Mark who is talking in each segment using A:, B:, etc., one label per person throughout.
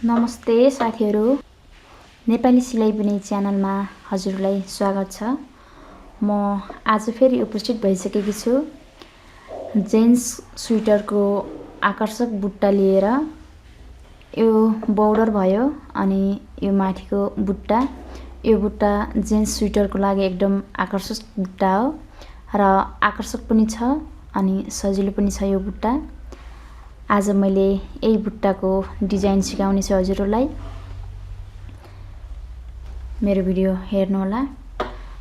A: नमस्ते साथीहरु, नेपाली सिलाइ बुनाइ च्यानलमा हजुरलाई स्वागत छ। म आज फेरि उपस्थित भइसकेकी छु जेन्ट्स स्वेटरको आकर्षक बुट्टा लिएर। यो बर्डर भयो अनि यो माथिको बुट्टा। यो बुट्टा जेन्ट्स स्वेटरको लागि एकदम आकर्षक बुट्टा हो र आकर्षक पनि छ अनि सजिलो पनि छ यो बुट्टा। आज मैले यही बुट्टाको डिजाइन सिकाउने छु हजुरहरूलाई। मेरो भिडियो हेर्नुहोला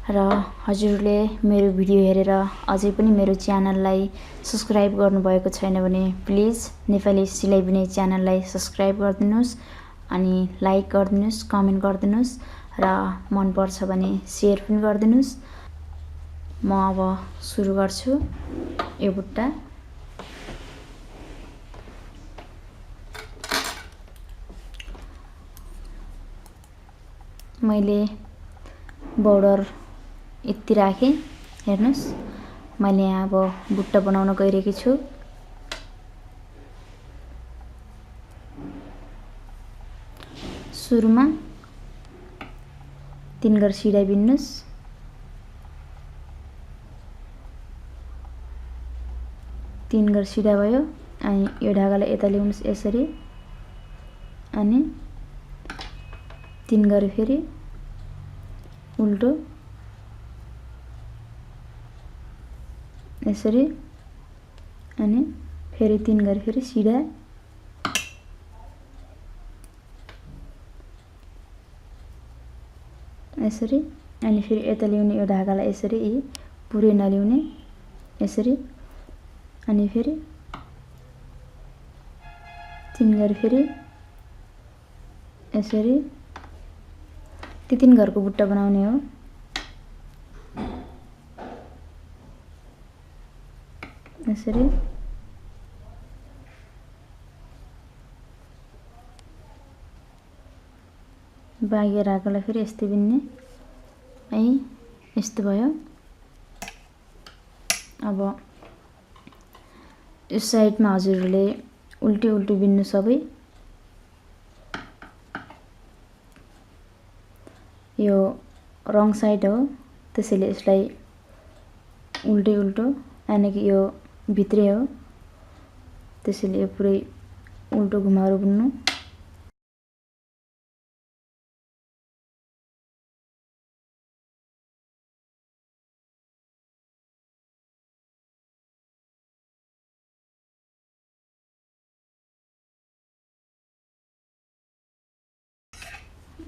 A: र हजुरले मेरो भिडियो हेरेर अझै पनि मेरो च्यानललाई सब्स्क्राइब गर्नुभएको छैन भने प्लिज नेपाली सिलाइ बुनाइ च्यानललाई सब्स्क्राइब गरिदिनुस् अनि लाइक गरिदिनुस्, कमेन्ट गरिदिनुस् र मन पर्छ भने शेयर पनि गरिदिनुस्। म अब सुरु गर्छु यो बुट्टा। मैले बर्डर यति राखेँ, हेर्नुस्। मैले यहाँ अब बुट्टा बनाउन गइरहेकी छु। सुरुमा 3 गरी सिडाइ बिन्नुस्। तीन गरी सिधा भयो अनि यो ढाकालाई यता ल्याउनुस् यसरी अनि 3 गरी फेरि उल्टो यसरी अनि फेरि 3 गरी फेरि सिधा यसरी अनि फेरि यता ल्याउने यो ढाकालाई यसरी पुरै नल्याउने यसरी अनि फेरि 3 गरी फेरि यसरी। त्यो 3 घरको बुट्टा बनाउने हो। यसरी बाँकी राकोलाई फेरि यस्तै बिन्ने है। यस्तो भयो। अब यो साइडमा हजुरले उल्टी उल्टी बिन्नु सबै। यो रङ साइड हो त्यसैले यसलाई उल्टै उल्टो यानि कि यो भित्रै हो त्यसैले यो पुरै उल्टो घुमाएर बुन्नु।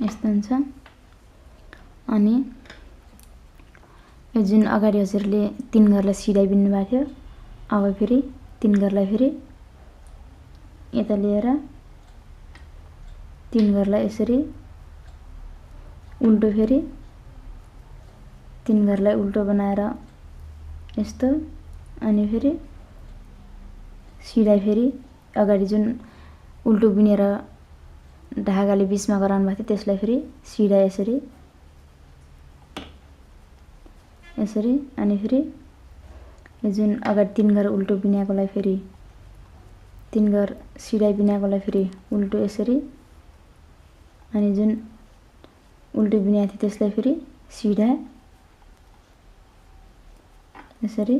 A: यस्तो हुन्छ। अनि यो जुन अगाडि हजुरले 3 घरलाई सिडाइ बिन्नु भएको थियो, अब फेरि 3 घरलाई फेरि यता लिएर 3 घरलाई यसरी उल्टो फेरि 3 घरलाई उल्टो बनाएर यस्तो अनि फेरि सिडाइ फेरि अगाडि जुन उल्टो बिनेर ढाकाले बीचमा गराउनु भएको थियो त्यसलाई फेरि सिधा यसरी यसरी अनि फेरि यो जुन अगाडि 3 घर उल्टो बिनेकोलाई फेरि 3 घर सिधाइ बिनेकोलाई फेरि उल्टो यसरी अनि जुन उल्टो बिनेको थियो त्यसलाई फेरि सिधा यसरी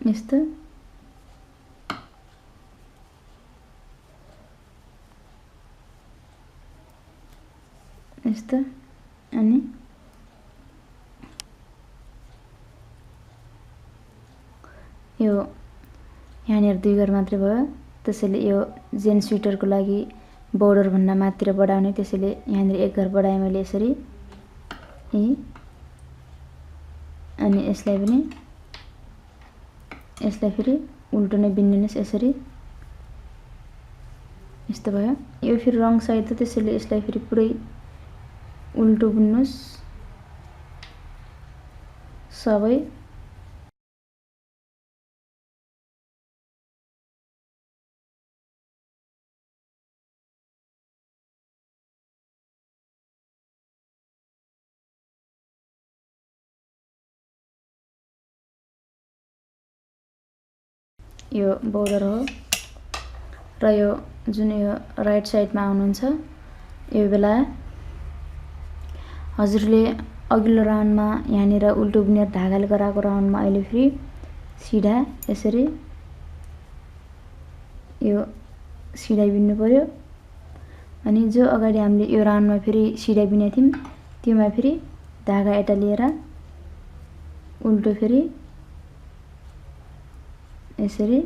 A: यस्तो यस्तो अनि यो यहाँनिर 2 घर मात्रै भयो त्यसैले यो जेन्ट्स स्वेटरको लागि बर्डर भन्दा माथितिर बढाउने त्यसैले यहाँनिर 1 घर बढाएँ मैले यसरी अनि यसलाई पनि यसलाई फेरि उल्टो नै बिन्दिनुस् यसरी। यस्तो भयो। यो फेरि रङ साइड हो त्यसैले यसलाई फेरि पुरै उल्टो बुन्नुस् सबै। यो बोर्डर हो र यो जुन यो राइट साइडमा आउनुहुन्छ यो बेला हजुरले अघिल्लो राउन्डमा यहाँनिर उल्टो बुनेर धागाले गराएको राउन्डमा अहिले फेरि सिधा यसरी यो सिलाइ बिन्नु पर्यो। अनि जो अगाडि हामीले यो राउन्डमा फेरि सिलाइ बिनेको थियौँ त्योमा फेरि धागा यता लिएर उल्टो फेरि यसरी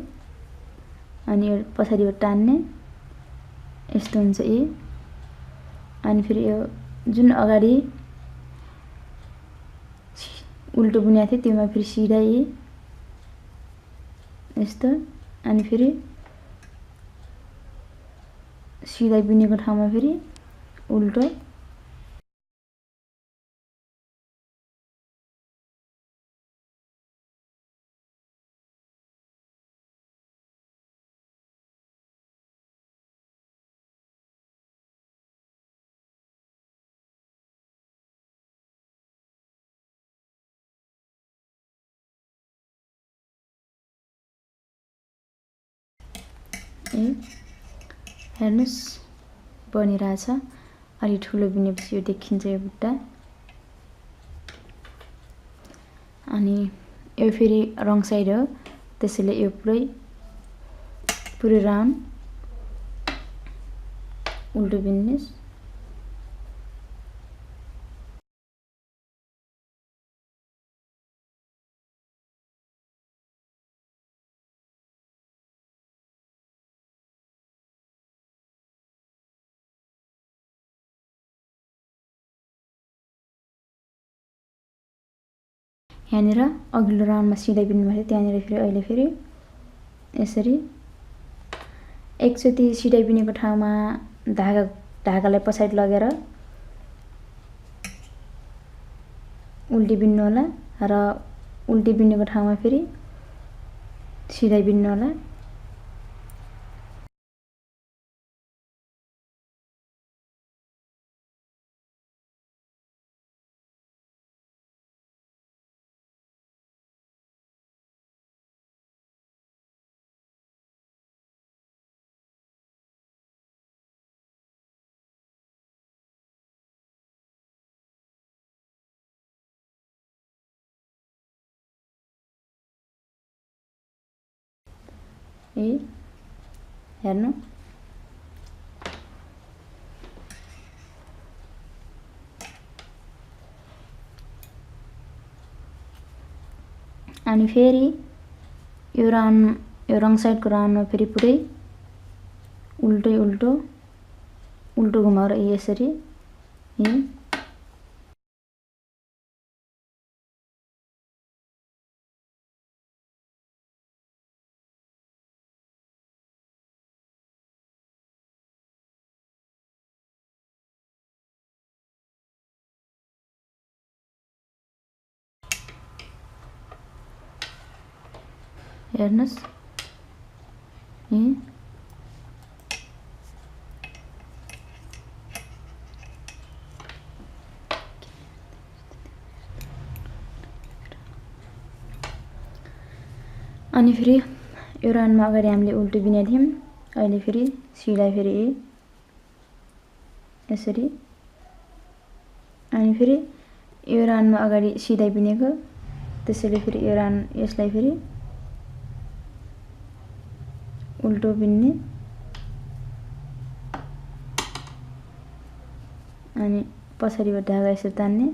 A: अनि यो पछाडिबाट टान्ने यस्तो हुन्छ यी। अनि फेरि यो जुन अगाडि उल्टो बुनेको थियो त्योमा फेरि सिधा यी यस्तो। अनि फेरि सिलाइ बुनेको ठाउँमा फेरि उल्टो हेर्नुस् बनिरहेछ। अलि ठुलो बुनेपछि यो देखिन्छ यो बुट्टा। अनि यो फेरि रङ साइड हो त्यसैले यो पुरै राउन्ड उल्टो बुन्नुस्। यहाँनिर अघिल्लो राउन्डमा सिलाइ बिन्नु भएको थियो त्यहाँनिर फेरि अहिले फेरि यसरी एकचोटि सिलाइ बिनेको ठाउँमा धागालाई पछाडि लगेर उल्टी बिन्नु होला र उल्टी बिनेको ठाउँमा फेरि सिलाइ बिन्नु होला। हेर्नु अनि फेरि यो रङ साइडको राउन्डमा फेरि पुरै उल्टो घुमाएर यसरी हेर्नुस् अनि फेरि यो राउन्डमा अगाडि हामीले उल्टो बिनेको थियौँ अहिले फेरि सिलाइ फेरि यसरी। अनि फेरि यो राउन्डमा अगाडि सिलाइ बिनेको त्यसैले फेरि यो राउन्ड यसलाई फेरि उल्टो बिन्ने अनि पछाडिबाट धागा यसरी तान्ने।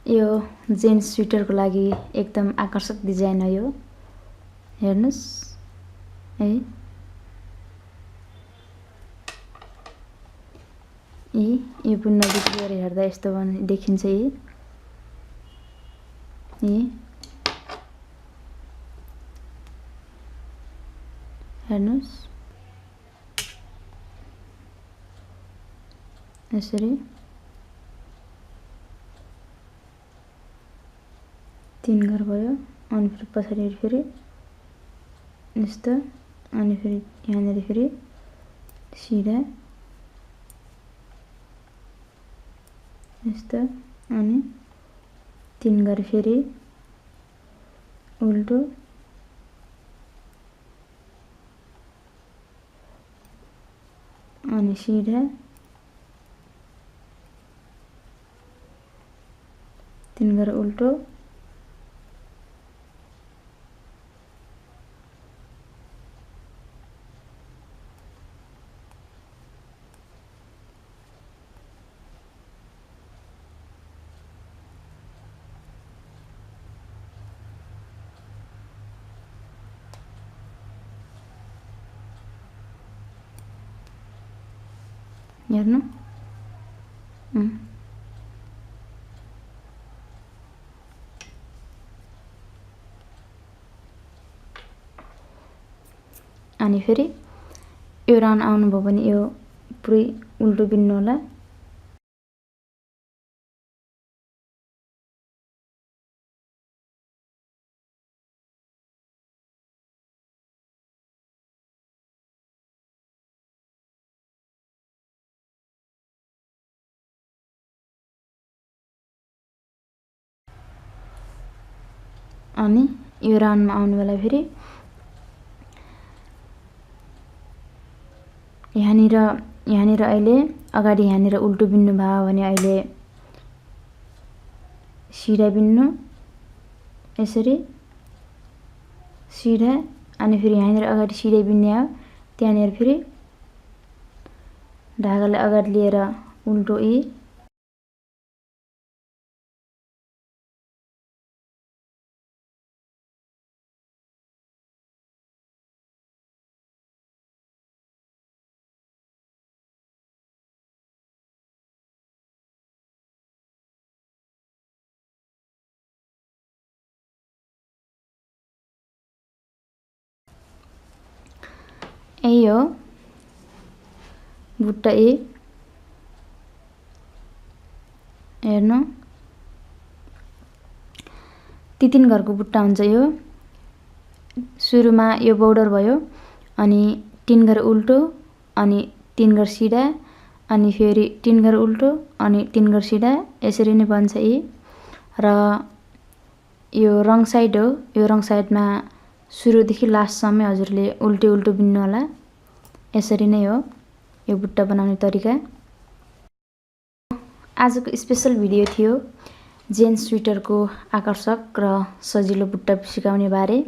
A: यो जेन्ट्स स्वेटरको लागि एकदम आकर्षक डिजाइन हो यो। हेर्नुस् है, यो पुनः नजिक गएर हेर्दा यस्तो देखिन्छ। हेर्नुस् यसरी 3 घर भयो। अनि फेरि पछाडि फेरि यस्तो, अनि फेरि यहाँनिर फेरि सिधा यस्तो, अनि 3 घर फेरि उल्टो, अनि सिधा 3 घर उल्टो, हेर्नु। अनि फेरि यो राउन्ड आउनुभयो भने यो पुरै उल्टो बिन्नु होला। अनि यो राउन्डमा आउनु बेला फेरि यहाँनिर अहिले अगाडि यहाँनिर उल्टो बिन्नु भयो भने अहिले सिधा बिन्नु, यसरी सिधा, अनि फेरि यहाँनिर अगाडि सिधै बिन्ने हो। त्यहाँनिर फेरि धागालाई अगाडि लिएर उल्टो यही हो बुट्टा हेर्नु। 3 घरको बुट्टा हुन्छ यो। सुरुमा यो बोर्डर भयो, अनि 3 घर उल्टो, अनि 3 घर सिधा, अनि फेरि 3 घर उल्टो, अनि 3 घर सिधा, यसरी नै बन्छ र यो रङ साइड हो। यो रङ साइडमा सुरुदेखि लास्टसम्म हजुरले उल्टो उल्टो बिन्नु होला। यसरी नै हो यो बुट्टा बनाउने तरिका। आजको स्पेशल भिडियो थियो जेन्ट्स स्वेटरको आकर्षक र सजिलो बुट्टा सिकाउने बारे।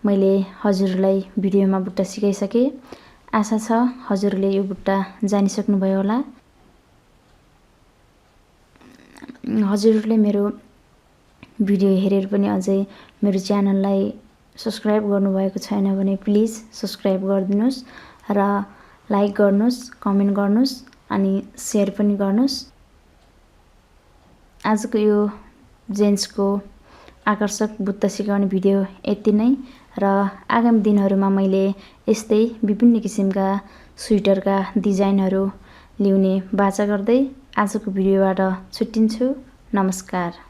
A: मैले हजुरलाई भिडियोमा बुट्टा सिकाइसकेँ। आशा छ हजुरले यो बुट्टा जानिसक्नुभयो होला। हजुरले मेरो भिडियो हेरेर पनि अझै मेरो च्यानललाई सब्सक्राइब गर्नुभएको छैन भने प्लिज सब्सक्राइब गरिदिनुहोस् र लाइक गर्नुहोस्, कमेन्ट गर्नुहोस्, अनि सेयर पनि गर्नुहोस्। आजको यो जेन्ट्सको आकर्षक बुट्टा सिकाउने भिडियो यति नै र आगामी दिनहरूमा मैले यस्तै विभिन्न किसिमका स्वेटरका डिजाइनहरू ल्याउने बाचा गर्दै आजको भिडियोबाट छुट्टिन्छु। नमस्कार।